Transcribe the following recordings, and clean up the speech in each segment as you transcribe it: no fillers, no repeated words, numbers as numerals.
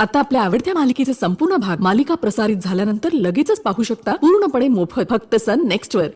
आता आपल्या आवडत्या मालिकेचे संपूर्ण भाग मालिका प्रसारित झाल्यानंतर लगेचच पाहू शकता पूर्णपणे मोफत फक्त सन नेक्स्ट वर.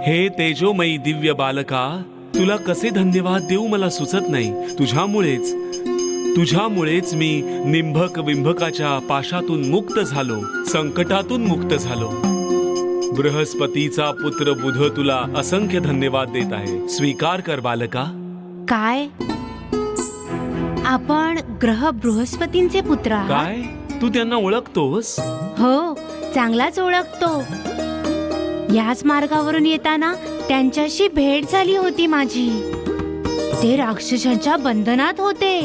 हे तेजोमयी दिव्य बालका, तुला कसे धन्यवाद देऊ मला सुचत नाही. तुझ्यामुळेच मी निंभक विंभकाच्या पाशातून मुक्त झालो, संकटातून मुक्त झालो. बृहस्पतीचा पुत्र बुध तुला असंख्य धन्यवाद देत आहे. स्वीकार कर बालका. काय आपण ग्रह बृहस्पतींचे पुत्र आहात? काय तू त्यांना ओळखतोस? हो, चांगलाच ओळखतो. याच मार्गावरून येताना त्यांच्याशी भेट झाली होती माझी. ते राक्षसांच्या बंधनात होते,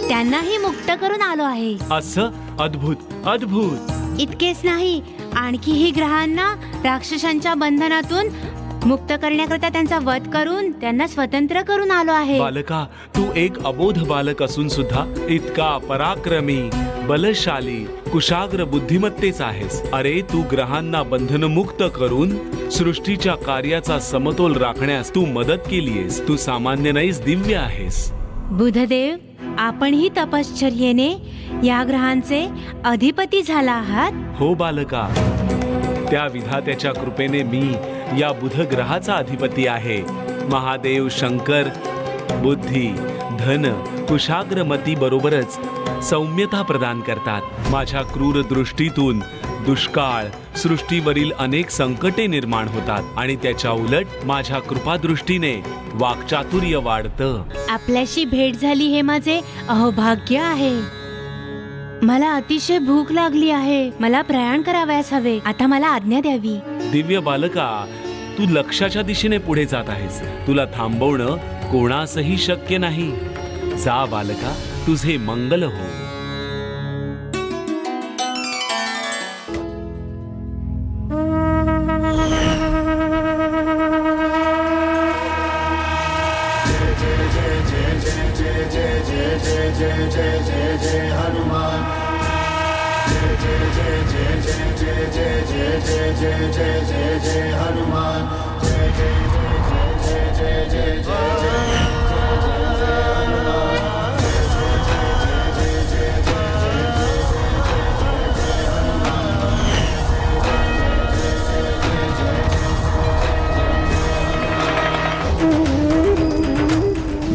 त्यांनाही मुक्त करून आलो आहे. असं? अद्भुत अद्भुत. इतकेच नाही, आणखीही ग्रहांना राक्षसांच्या बंधनातून मुक्त करण्याकरता त्यांचा वध करून त्यांना स्वतंत्र करून आलो आहे. बालका, तू एक अबोध बालक असून सुद्धा इतका पराक्रमी, बलशाली, कुशाग्र बुद्धिमत्तेचा आहेस. अरे, तू ग्रहांना बंधनमुक्त करून सृष्टीच्या कार्याचा समतोल राखण्यास तू मदत केलीयस. तू सामान्य नाहीस, दिव्य आहेस. बुधदेव, आपणही तपश्चर्येने या ग्रहांचे अधिपती झाला आहात. हो बालका, त्या विधात्याच्या कृपेने मी या बुध ग्रहाचा अधिपती आहे. महादेव शंकर बुद्धी, धन, कुशाग्रमती बरोबरच सौम्यता प्रदान करतात. माझ्या क्रूर दृष्टीतून दुष्काळ, सृष्टीवरील अनेक संकटे निर्माण होतात आणि त्याच्या उलट माझ्या कृपादृष्टीने वाक्चातुर्य वाढतं. आपल्याशी भेट झाली हे माझे अहोभाग्य आहे. मला अतिशय भूक लागली आहे. मला प्रयाण करावयास हवे. आता मला आज्ञा द्यावी. दिव्य बालका, तू लक्ष्याच्या दिशेने पुढे जात आहेस. तुला थांबवणं कोणासही शक्य नाही. जा बालका, तुझे मंगल हो.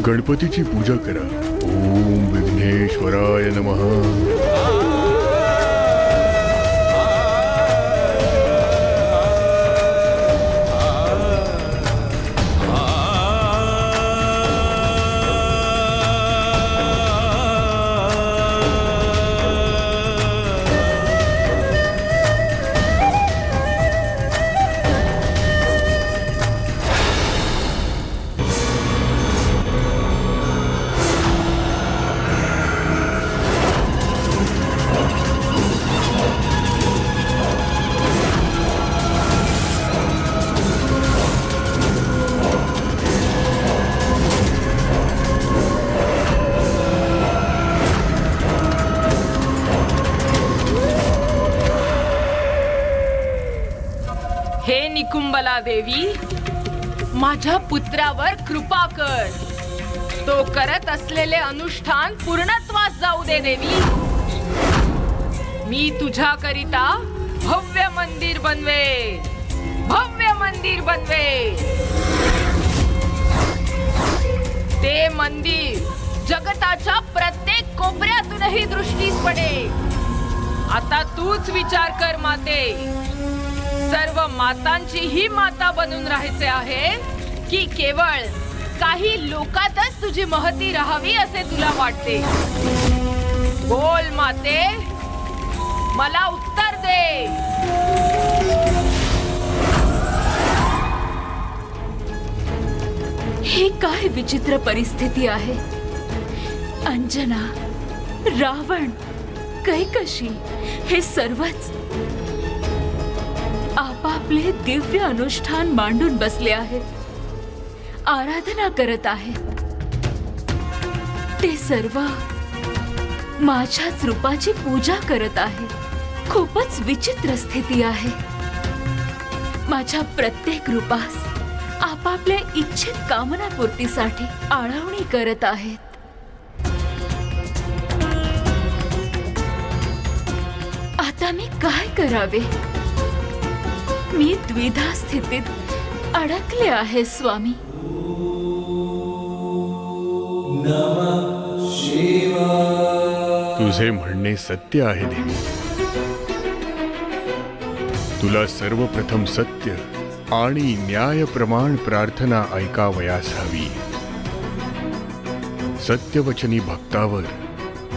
गणपतीची पूजा करा. ओम विघ्नेश्वराय नमः. हे निकुंबला देवी, माझ्या पुत्रावर कृपा कर. तो करत असलेले अनुष्ठान पूर्णत्वास जाऊ दे देवी. मी तुझ्या करिता भव्य मंदिर बनवे, भव्य मंदिर बनवे. ते मंदिर जगताच्या प्रत्येक कोपऱ्यातूनही दृष्टीस पडेल. आता तूच विचार कर माते, सर्व मातांची ही माता बनून राहायचे आहे की केवळ काही लोकातच तुझी महती राहावी असे तुला वाटते? बोल माते, मला उत्तर दे. ही काय विचित्र परिस्थिती आहे. अंजना, रावण, कैकशी हे सर्वच आपापले दिव्य अनुष्ठान मांडून बसले आहेत, आराधना करत आहेत. ते सर्व माझ्याच रूपाची पूजा करत आहेत. खूपच विचित्र स्थिती आहे. माझ्या प्रत्येक रूपास आपापल्या इच्छित कामनापूर्तीसाठी आळवणी करत आहेत. आता मी काय करावे? मी द्विधा स्थितीत अडकले आहे स्वामी. तुझे म्हणणे सत्य आहे देवी. तुला सर्वप्रथम सत्य आणि न्यायप्रमाण प्रार्थना ऐकावयास हवी. सत्यवचनी भक्तावर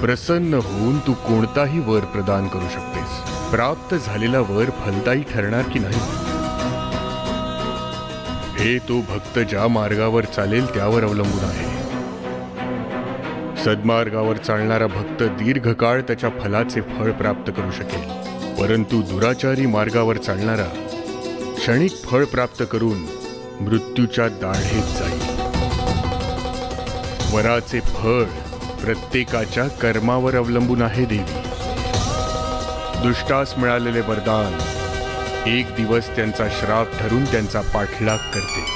प्रसन्न होऊन तू कोणताही वर प्रदान करू शकतेस. प्राप्त झालेला वर फलदायी ठरणार की नाही हे तो भक्त ज्या मार्गावर चालेल त्यावर अवलंबून आहे. सद्मार्गावर चालणारा भक्त दीर्घकाळ त्याच्या फलाचे फळ प्राप्त करू शकेल, परंतु दुराचारी मार्गावर चालणारा क्षणिक फळ प्राप्त करून मृत्यूच्या दाढेत जाईल. वराचे फळ प्रत्येकाच्या कर्मावर अवलंबून आहे देवी. दुष्टास मिळालेले वरदान एक दिवस त्यांचा श्राप ठरून त्यांचा पाठलाग करते.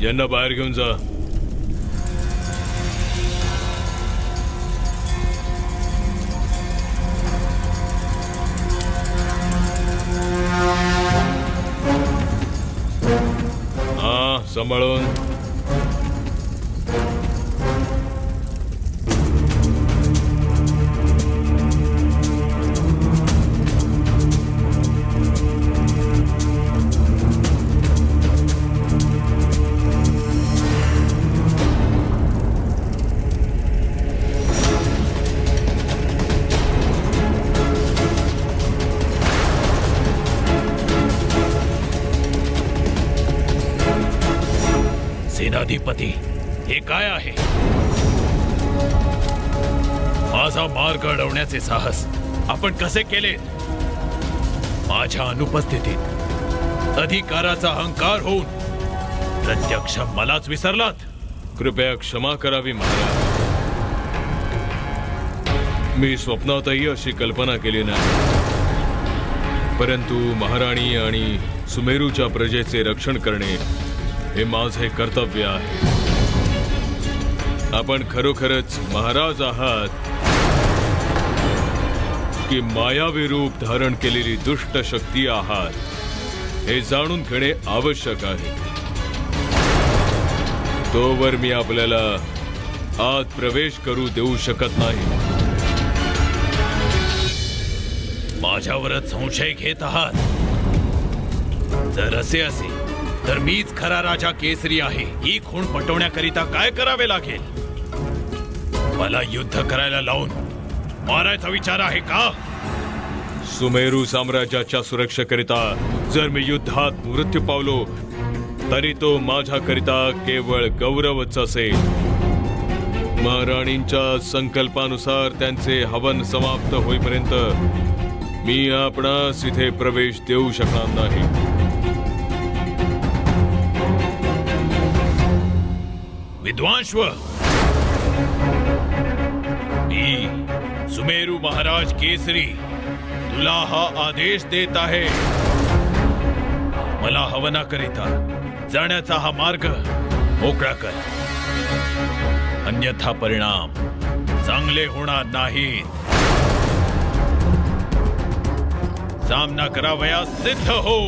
यांना बाहेर घेऊन जा. हा, सांभाळून. सेनाधिपती, हे काय आहे? माझा मार्ग अडवण्याचे साहस आपण कसे केले? माझ्या अनुपस्थितीत अधिकाराचा अहंकार होऊन प्रत्यक्ष मलाच विसरलात. कृपया क्षमा करावी महाराज. मी स्वप्नातही अशी कल्पना केली नाही, परंतु महाराणी आणि सुमेरूच्या प्रजेचे रक्षण करणे हे माझे कर्तव्य आहे. आपण खरोखरच महाराज आहात की मायावी रूप धारण केलेली दुष्ट शक्ती आहात हे जाणून घेणे आवश्यक आहे. तोवर मी आपल्याला आत प्रवेश करू देऊ शकत नाही. माझ्यावरच संशय घेत आहात? जर असे असेल तर मीच खरा राजा केसरी आहे. ही खूण पटवण्याकरिता काय करावे लागेल? मला युद्ध करायला लावून मारायचा विचार आहे का? सुमेरू साम्राज्याच्या सुरक्षेकरिता जर मी युद्धात मृत्यू पावलो तरी तो माझ्याकरिता केवळ गौरवच असेल. महाराणींच्या संकल्पानुसार त्यांचे हवन समाप्त होईपर्यंत मी आपणास इथे प्रवेश देऊ शकणार नाही. विद्वांश्व, मी सुमेरू महाराज केसरी तुला हा आदेश देत आहे. मला हवनाकरिता जाण्याचा हा मार्ग मोकळा कर, अन्यथा परिणाम चांगले होणार नाहीत. सामना करावयास सिद्ध हो.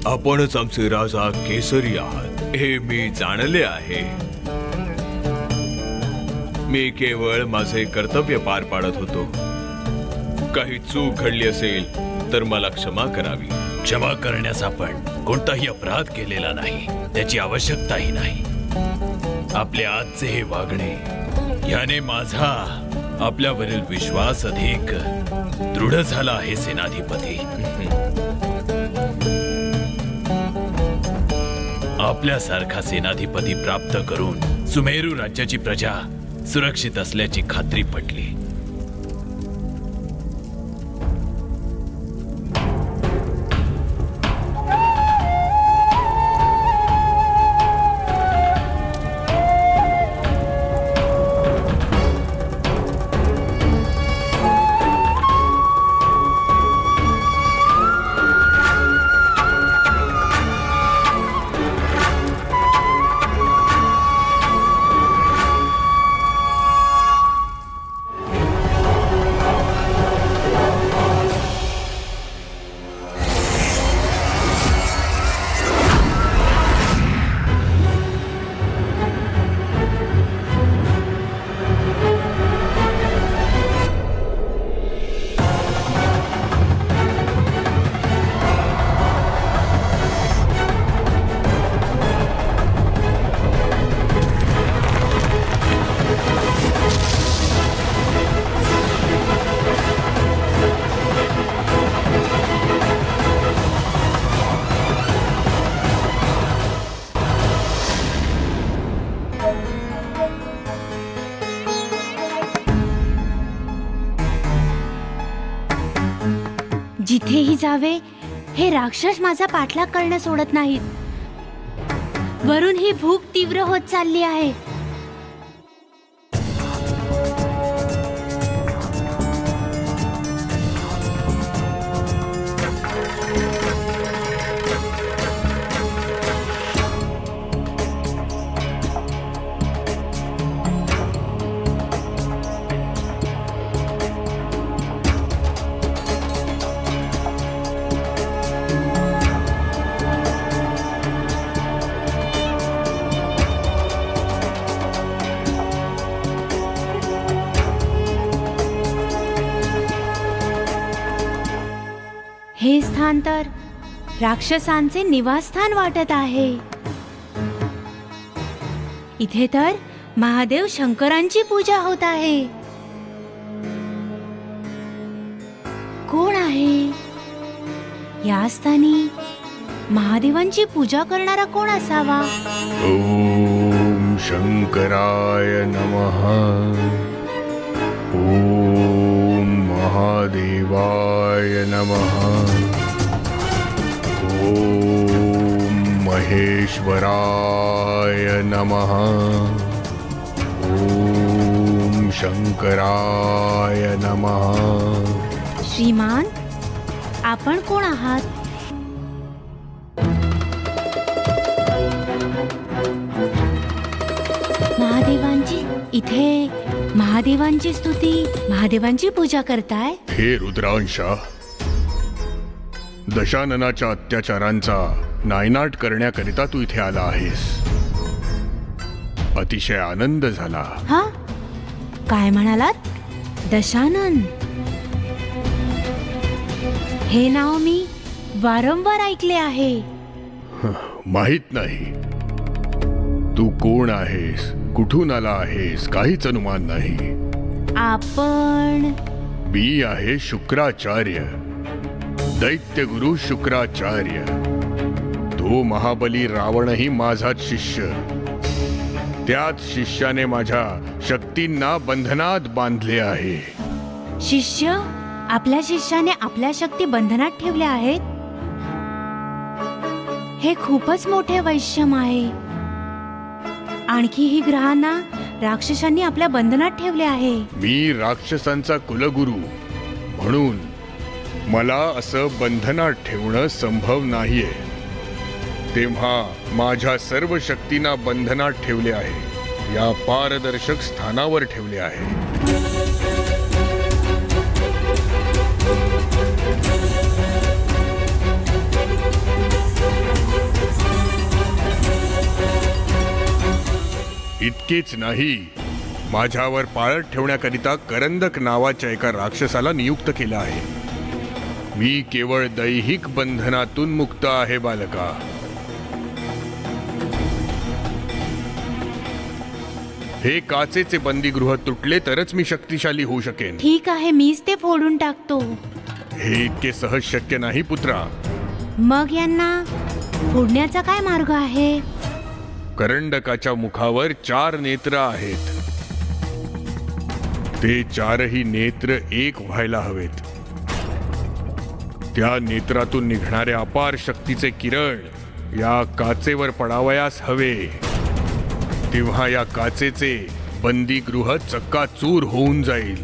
आपणच आमचे राजा केसरी आहात हे मी जाणले आहे. मी केवळ माझे कर्तव्य पार पाडत होतो. काही चूक घडली असेल तर मला क्षमा करावी. क्षमा करण्यास आपण कोणताही अपराध केलेला नाही, त्याची आवश्यकताही नाही. आपले आजचे हे वागणे याने माझा आपल्यावरील विश्वास अधिक दृढ झाला आहे सेनाधिपती. आपल्यासारखा सेनाधिपती प्राप्त करून सुमेरू राज्याची प्रजा सुरक्षित असल्याची खात्री पटली. जावे हे राक्षस माझा पाठलाग करणं सोडत नाहीत. वरून ही भूक तीव्र होत चालली आहे. हे स्थान तर राक्षसांचे निवासस्थान वाटत आहे. इथे तर महादेव शंकरांची पूजा होत आहे. कोण आहे या स्थानी? महादेवांची पूजा करणारा कोण असावा? ओम शंकराय नमः. ओम महादेवाय नमः. ओम महेश्वराय नमः. ओम शंकराय नमः. श्रीमान, आपण कोण आहात? इथे महादेवांची स्तुती, महादेवांची पूजा करताय? हे रुद्रांशा, दशाननाच्या अत्याचारांचा नायनाट करण्याकरिता तू इथे आला आहेस. अतिशय आनंद झाला. हा, काय म्हणालात? दशानन? हे नाव मी वारंवार ऐकले आहे. माहित नाही तू कोण आहेस, कुठून आला आहेस, काहीच अनुमान नाही. आपण? मी आहे शुक्राचार्य, दैत्यगुरु शुक्राचार्य. तो महाबली रावणही माझाच शिष्य. त्याच शिष्याने माझ्या शक्तींना बंधनात बांधले आहे. शिष्य? आपल्या शिष्याने आपल्या शक्ती बंधनात ठेवल्या आहेत? हे खूपच मोठे वैषम्य आहे. आणखीही ग्रहांना राक्षसांनी आपल्या बंधनात ठेवले आहे. मी राक्षसांचा कुलगुरू म्हणून मला असं बंधनात ठेवणं संभव नाहीये. तेव्हा माझ्या सर्व शक्तींना बंधनात ठेवले आहे, या पारदर्शक स्थानावर ठेवले आहे. इतकेच नाही, माझ्यावर पाळत ठेवण्याकरिता करंदक नावाच्या एका राक्षसाला नियुक्त केलं आहे. मी केवळ दैहिक बंधनातून मुक्त आहे बालका. हे काचेचे बंदीगृह तुटले तरच मी शक्तिशाली होऊ शकेन. ठीक आहे, मीच ते फोडून टाकतो. हे इतके सहज शक्य नाही पुत्रा. मग यांना फोडण्याचा काय मार्ग आहे? करंडकाच्या मुखावर 4 नेत्र आहेत. ते 4ही नेत्र एक व्हायला हवेत. त्या नेत्रातून निघणाऱ्या अपार शक्तीचे किरण या काचेवर पडावयास हवे. तेव्हा या काचेचे बंदीगृह चक्काचूर होऊन जाईल.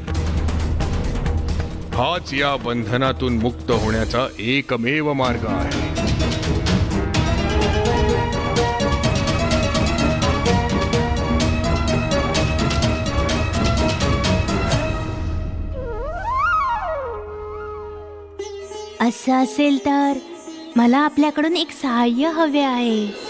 हाच या बंधनातून मुक्त होण्याचा एकमेव मार्ग आहे. असं असेल तर मला आपल्याकडून एक सहाय्य हवे आहे.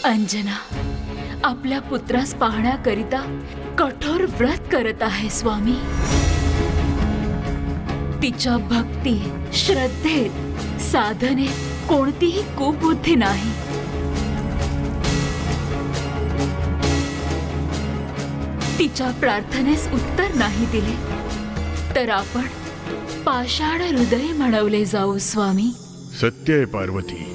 अंजना आपल्या पुत्रास पाहण्याकरिता कठोर व्रत करत आहे स्वामी. तिच्या भक्ती, श्रद्धेत, साधनेत कोणतीही कुबुद्धी नाही. तिच्या प्रार्थनेस उत्तर नाही दिले तर आपण पाषाण हृदय म्हणवले जाऊ स्वामी. सत्य आहे पार्वती.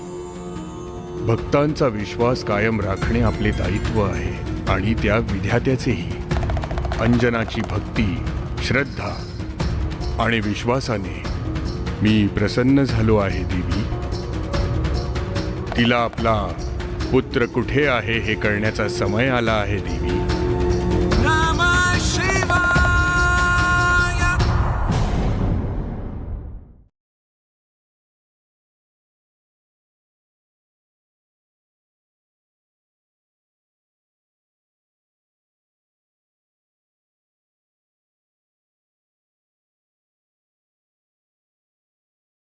भक्तांचा विश्वास कायम राखणे आपले दायित्व आहे आणि त्या विधात्याचेही. अंजनाची भक्ती, श्रद्धा आणि विश्वासाने मी प्रसन्न झालो आहे देवी. तिला आपला पुत्र कुठे आहे हे कळण्याचा समय आला आहे देवी.